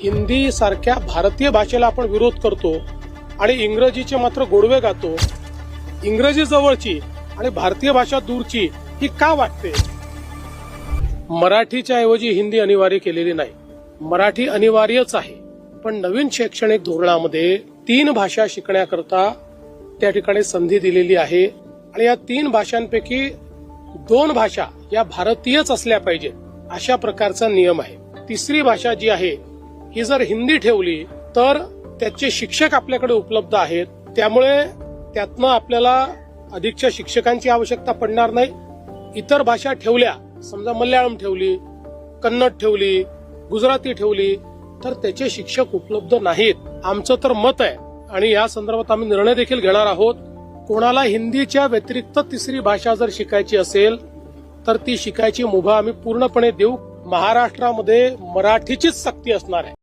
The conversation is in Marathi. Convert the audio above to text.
हिंदी सारख्या भारतीय भाषेला आपण विरोध करतो आणि इंग्रजीचे मात्र गोडवे गातो. इंग्रजी जवळची आणि भारतीय भाषा दूरची ही का वाटते? मराठीच्या ऐवजी हिंदी अनिवार्य केलेली नाही. मराठी अनिवार्यच आहे, पण नवीन शैक्षणिक धोरणामध्ये 3 भाषा शिकण्याकरता त्या ठिकाणी संधी दिलेली आहे आणि या 3 भाषांपैकी 2 भाषा या भारतीयच असल्या पाहिजेत अशा प्रकारचा नियम आहे. तिसरी भाषा जी आहे ही जर हिंदी ठेवली तर त्याचे शिक्षक आपल्याकडे उपलब्ध आहेत, त्यामुळे त्यातनं आपल्याला अधिकच्या शिक्षकांची आवश्यकता पडणार नाही. इतर भाषा ठेवल्या, समजा मल्याळम ठेवली, कन्नड ठेवली, गुजराती ठेवली, तर त्याचे शिक्षक उपलब्ध नाहीत. आमचं तर मत आहे आणि या संदर्भात आम्ही निर्णय देखील घेणार आहोत. कोणाला हिंदीच्या व्यतिरिक्त तिसरी भाषा जर शिकायची असेल तर ती शिकायची मुभा आम्ही पूर्णपणे देऊ. महाराष्ट्रामध्ये मराठीचीच सक्ती असणार आहे.